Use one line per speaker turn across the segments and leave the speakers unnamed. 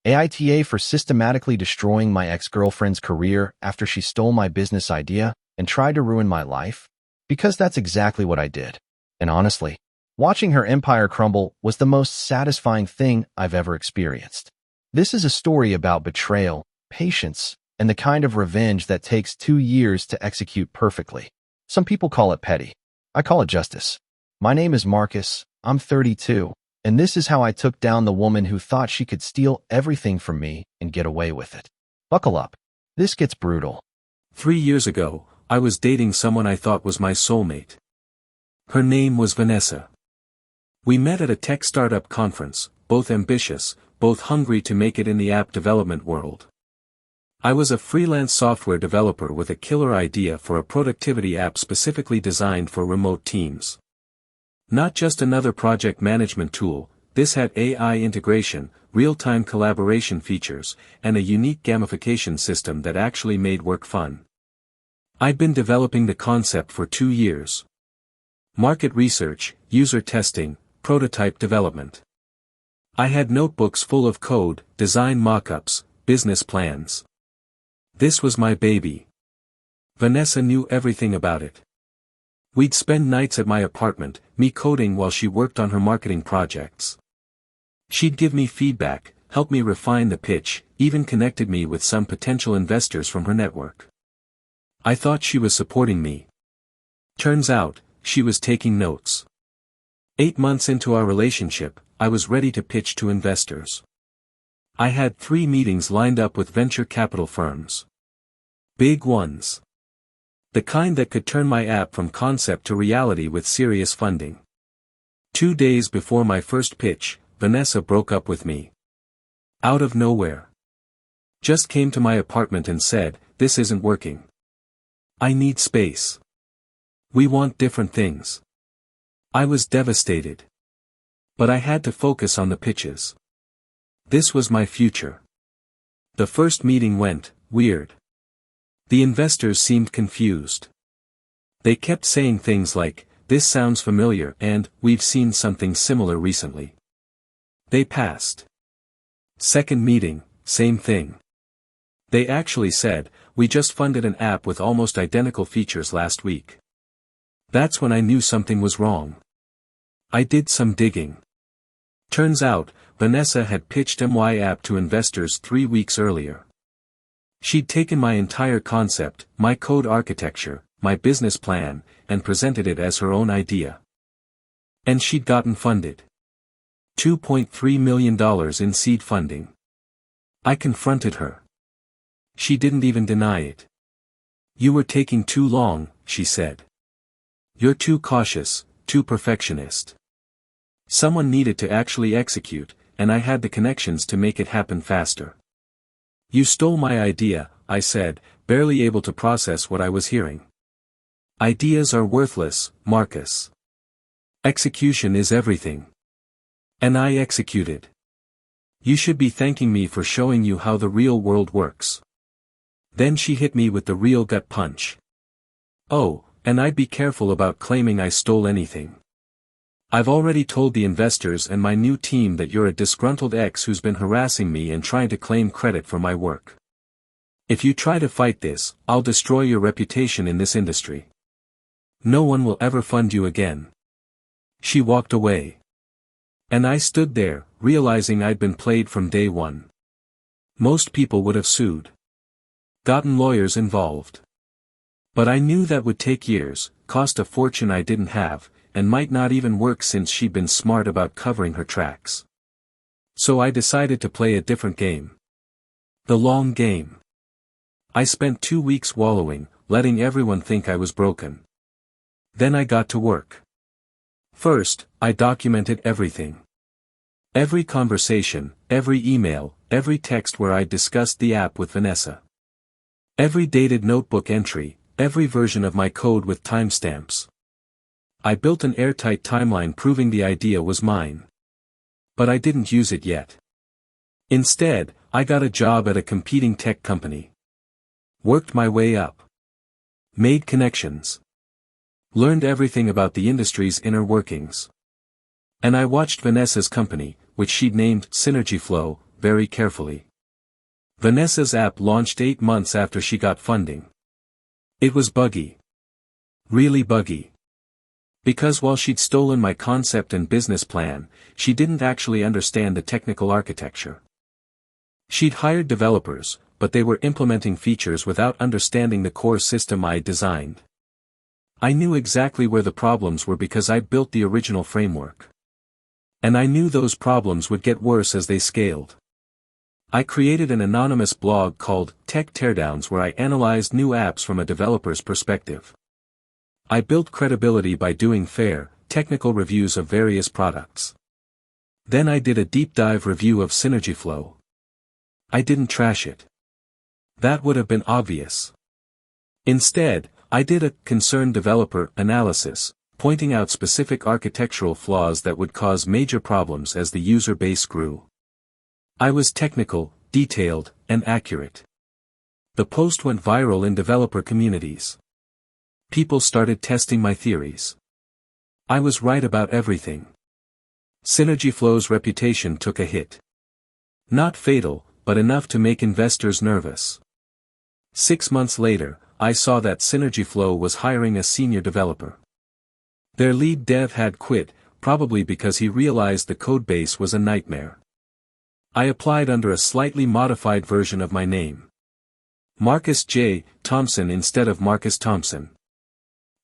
AITA for systematically destroying my ex-girlfriend's career after she stole my business idea and tried to ruin my life? Because that's exactly what I did. And honestly, watching her empire crumble was the most satisfying thing I've ever experienced. This is a story about betrayal, patience, and the kind of revenge that takes 2 years to execute perfectly. Some people call it petty. I call it justice. My name is Marcus, I'm 32, and this is how I took down the woman who thought she could steal everything from me and get away with it. Buckle up. This gets brutal.
3 years ago, I was dating someone I thought was my soulmate. Her name was Vanessa. We met at a tech startup conference, both ambitious, both hungry to make it in the app development world. I was a freelance software developer with a killer idea for a productivity app specifically designed for remote teams. Not just another project management tool, this had AI integration, real-time collaboration features, and a unique gamification system that actually made work fun. I'd been developing the concept for 2 years. Market research, user testing, prototype development. I had notebooks full of code, design mock-ups, business plans. This was my baby. Vanessa knew everything about it. We'd spend nights at my apartment, me coding while she worked on her marketing projects. She'd give me feedback, help me refine the pitch, even connected me with some potential investors from her network. I thought she was supporting me. Turns out, she was taking notes. 8 months into our relationship, I was ready to pitch to investors. I had 3 meetings lined up with venture capital firms. Big ones. The kind that could turn my app from concept to reality with serious funding. 2 days before my first pitch, Vanessa broke up with me. Out of nowhere. Just came to my apartment and said, "This isn't working. I need space. We want different things." I was devastated. But I had to focus on the pitches. This was my future. The first meeting went weird. The investors seemed confused. They kept saying things like, "This sounds familiar," and "We've seen something similar recently." They passed. Second meeting, same thing. They actually said, "We just funded an app with almost identical features last week." That's when I knew something was wrong. I did some digging. Turns out, Vanessa had pitched my app to investors 3 weeks earlier. She'd taken my entire concept, my code architecture, my business plan, and presented it as her own idea. And she'd gotten funded. $2.3 million in seed funding. I confronted her. She didn't even deny it. "You were taking too long," she said. "You're too cautious, too perfectionist." Someone needed to actually execute, and I had the connections to make it happen faster. "You stole my idea," I said, barely able to process what I was hearing. "Ideas are worthless, Marcus. Execution is everything. And I executed. You should be thanking me for showing you how the real world works." Then she hit me with the real gut punch. "Oh, and I'd be careful about claiming I stole anything. I've already told the investors and my new team that you're a disgruntled ex who's been harassing me and trying to claim credit for my work. If you try to fight this, I'll destroy your reputation in this industry. No one will ever fund you again." She walked away. And I stood there, realizing I'd been played from day one. Most people would have sued. Gotten lawyers involved. But I knew that would take years, cost a fortune I didn't have, and might not even work since she'd been smart about covering her tracks. So I decided to play a different game. The long game. I spent 2 weeks wallowing, letting everyone think I was broken. Then I got to work. First, I documented everything. Every conversation, every email, every text where I discussed the app with Vanessa. Every dated notebook entry, every version of my code with timestamps. I built an airtight timeline proving the idea was mine. But I didn't use it yet. Instead, I got a job at a competing tech company. Worked my way up. Made connections. Learned everything about the industry's inner workings. And I watched Vanessa's company, which she'd named Synergy Flow, very carefully. Vanessa's app launched 8 months after she got funding. It was buggy. Really buggy. Because while she'd stolen my concept and business plan, she didn't actually understand the technical architecture. She'd hired developers, but they were implementing features without understanding the core system I'd designed. I knew exactly where the problems were because I'd built the original framework. And I knew those problems would get worse as they scaled. I created an anonymous blog called Tech Teardowns where I analyzed new apps from a developer's perspective. I built credibility by doing fair, technical reviews of various products. Then I did a deep dive review of SynergyFlow. I didn't trash it. That would have been obvious. Instead, I did a concerned developer analysis, pointing out specific architectural flaws that would cause major problems as the user base grew. I was technical, detailed, and accurate. The post went viral in developer communities. People started testing my theories. I was right about everything. SynergyFlow's reputation took a hit. Not fatal, but enough to make investors nervous. 6 months later, I saw that SynergyFlow was hiring a senior developer. Their lead dev had quit, probably because he realized the codebase was a nightmare. I applied under a slightly modified version of my name. Marcus J. Thompson instead of Marcus Thompson.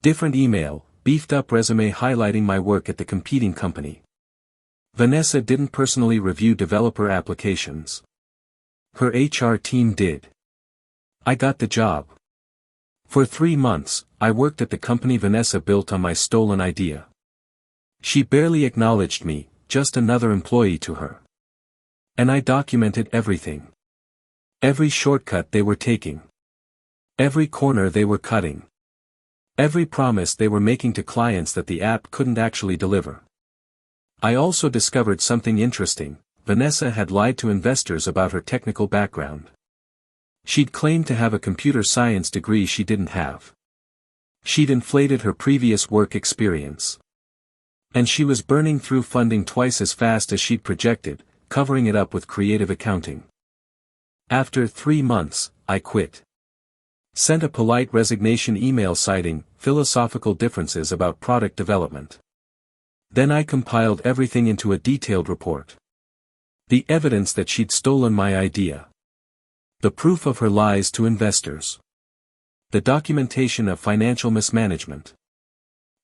Different email, beefed up resume highlighting my work at the competing company. Vanessa didn't personally review developer applications. Her HR team did. I got the job. For 3 months, I worked at the company Vanessa built on my stolen idea. She barely acknowledged me, just another employee to her. And I documented everything. Every shortcut they were taking. Every corner they were cutting. Every promise they were making to clients that the app couldn't actually deliver. I also discovered something interesting. Vanessa had lied to investors about her technical background. She'd claimed to have a computer science degree she didn't have. She'd inflated her previous work experience. And she was burning through funding twice as fast as she'd projected, covering it up with creative accounting. After 3 months, I quit. Sent a polite resignation email citing philosophical differences about product development. Then I compiled everything into a detailed report. The evidence that she'd stolen my idea. The proof of her lies to investors. The documentation of financial mismanagement.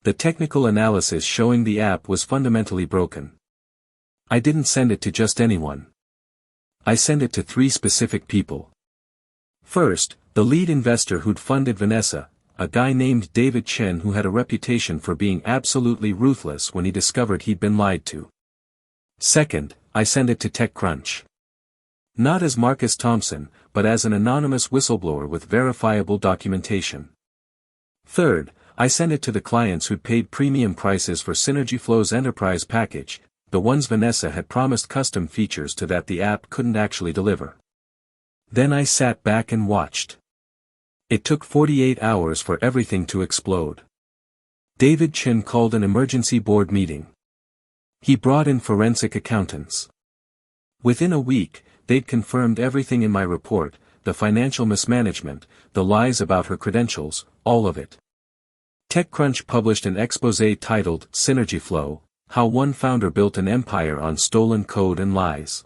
The technical analysis showing the app was fundamentally broken. I didn't send it to just anyone. I sent it to 3 specific people. First, the lead investor who'd funded Vanessa, a guy named David Chen who had a reputation for being absolutely ruthless when he discovered he'd been lied to. Second, I sent it to TechCrunch. Not as Marcus Thompson, but as an anonymous whistleblower with verifiable documentation. Third, I sent it to the clients who'd paid premium prices for SynergyFlow's enterprise package, the ones Vanessa had promised custom features to that the app couldn't actually deliver. Then I sat back and watched. It took 48 hours for everything to explode. David Chen called an emergency board meeting. He brought in forensic accountants. Within a week, they'd confirmed everything in my report, the financial mismanagement, the lies about her credentials, all of it. TechCrunch published an exposé titled SynergyFlow, How One Founder Built an Empire on Stolen Code and Lies.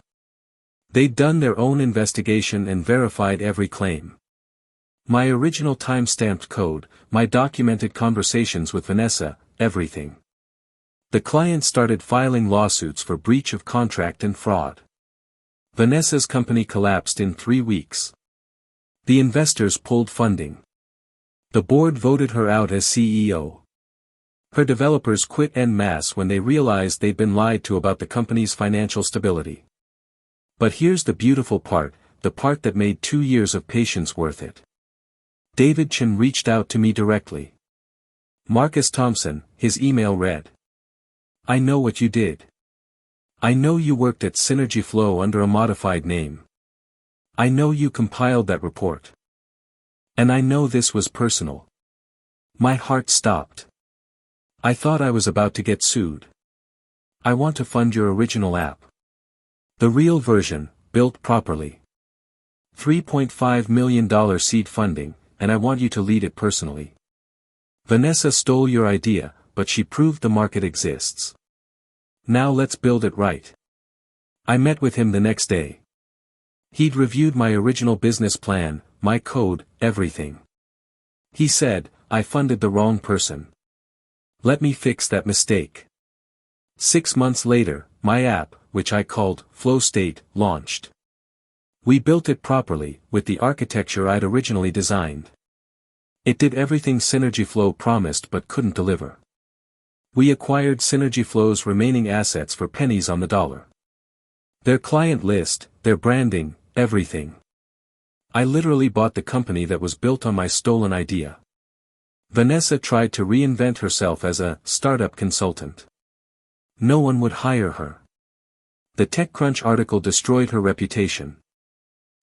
They'd done their own investigation and verified every claim. My original time-stamped code, my documented conversations with Vanessa, everything. The client started filing lawsuits for breach of contract and fraud. Vanessa's company collapsed in 3 weeks. The investors pulled funding. The board voted her out as CEO. Her developers quit en masse when they realized they'd been lied to about the company's financial stability. But here's the beautiful part, the part that made 2 years of patience worth it. David Chen reached out to me directly. Marcus Thompson, his email read. I know what you did. I know you worked at SynergyFlow under a modified name. I know you compiled that report. And I know this was personal. My heart stopped. I thought I was about to get sued. I want to fund your original app. The real version, built properly. $3.5 million seed funding, and I want you to lead it personally. Vanessa stole your idea, but she proved the market exists. Now let's build it right. I met with him the next day. He'd reviewed my original business plan, my code, everything. He said, I funded the wrong person. Let me fix that mistake. 6 months later, my app, which I called Flow State, launched. We built it properly, with the architecture I'd originally designed. It did everything Synergy Flow promised but couldn't deliver. We acquired Synergy Flow's remaining assets for pennies on the dollar. Their client list, their branding, everything. I literally bought the company that was built on my stolen idea. Vanessa tried to reinvent herself as a startup consultant. No one would hire her. The TechCrunch article destroyed her reputation.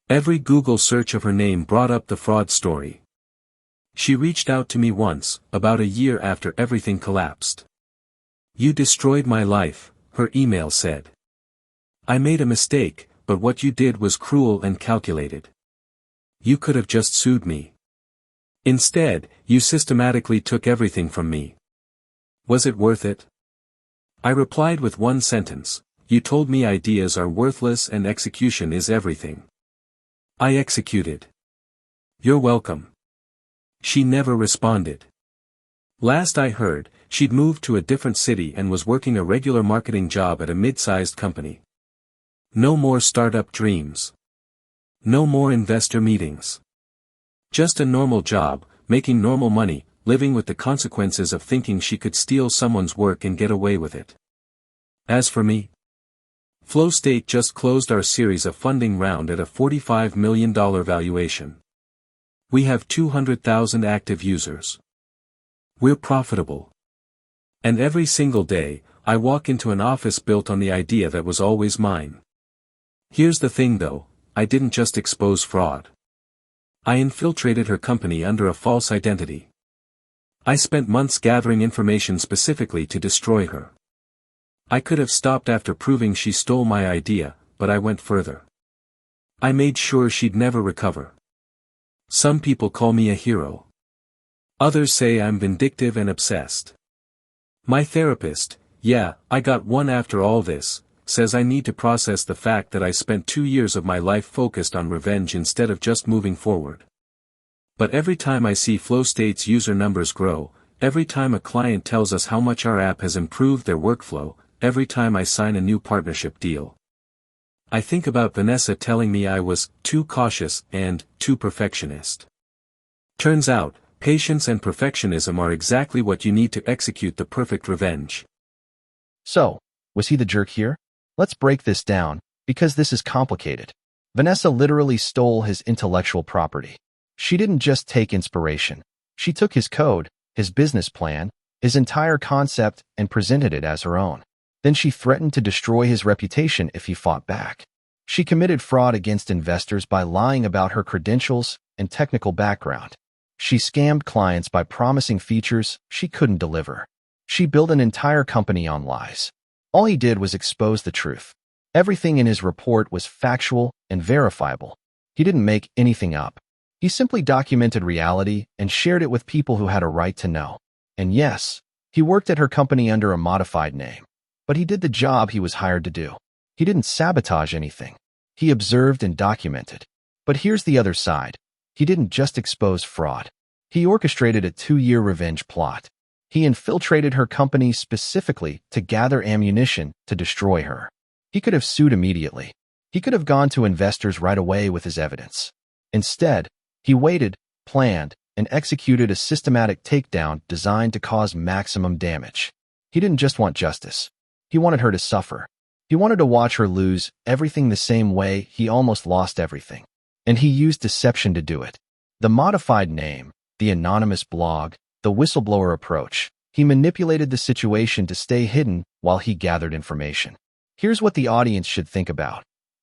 Every Google search of her name brought up the fraud story. She reached out to me once, about a year after everything collapsed. You destroyed my life, her email said. I made a mistake, but what you did was cruel and calculated. You could have just sued me. Instead, you systematically took everything from me. Was it worth it? I replied with one sentence, you told me ideas are worthless and execution is everything. I executed. You're welcome. She never responded. Last I heard, she'd moved to a different city and was working a regular marketing job at a mid-sized company. No more startup dreams. No more investor meetings. Just a normal job, making normal money, living with the consequences of thinking she could steal someone's work and get away with it. As for me, Flow State just closed our series of funding round at a $45 million valuation. We have 200,000 active users. We're profitable. And every single day, I walk into an office built on the idea that was always mine. Here's the thing though, I didn't just expose fraud. I infiltrated her company under a false identity. I spent months gathering information specifically to destroy her. I could have stopped after proving she stole my idea, but I went further. I made sure she'd never recover. Some people call me a hero. Others say I'm vindictive and obsessed. My therapist, yeah, I got one after all this, says I need to process the fact that I spent 2 years of my life focused on revenge instead of just moving forward. But every time I see Flow State's user numbers grow, every time a client tells us how much our app has improved their workflow, every time I sign a new partnership deal, I think about Vanessa telling me I was too cautious and too perfectionist. Turns out, patience and perfectionism are exactly what you need to execute the perfect revenge.
So, was he the jerk here? Let's break this down, because this is complicated. Vanessa literally stole his intellectual property. She didn't just take inspiration. She took his code, his business plan, his entire concept and presented it as her own. Then she threatened to destroy his reputation if he fought back. She committed fraud against investors by lying about her credentials and technical background. She scammed clients by promising features she couldn't deliver. She built an entire company on lies. All he did was expose the truth. Everything in his report was factual and verifiable. He didn't make anything up. He simply documented reality and shared it with people who had a right to know. And yes, he worked at her company under a modified name. But he did the job he was hired to do. He didn't sabotage anything. He observed and documented. But here's the other side. He didn't just expose fraud. He orchestrated a 2-year revenge plot. He infiltrated her company specifically to gather ammunition to destroy her. He could have sued immediately. He could have gone to investors right away with his evidence. Instead, he waited, planned, and executed a systematic takedown designed to cause maximum damage. He didn't just want justice. He wanted her to suffer. He wanted to watch her lose everything the same way he almost lost everything. And he used deception to do it. The modified name, the anonymous blog, the whistleblower approach. He manipulated the situation to stay hidden while he gathered information. Here's what the audience should think about.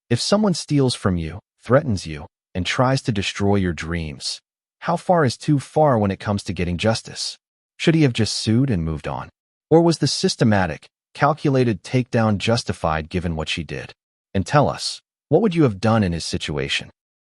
If someone steals from you, threatens you, and tries to destroy your dreams, how far is too far when it comes to getting justice? Should he have just sued and moved on? Or was the systematic, calculated takedown justified given what she did? And tell us, What would you have done in his situation?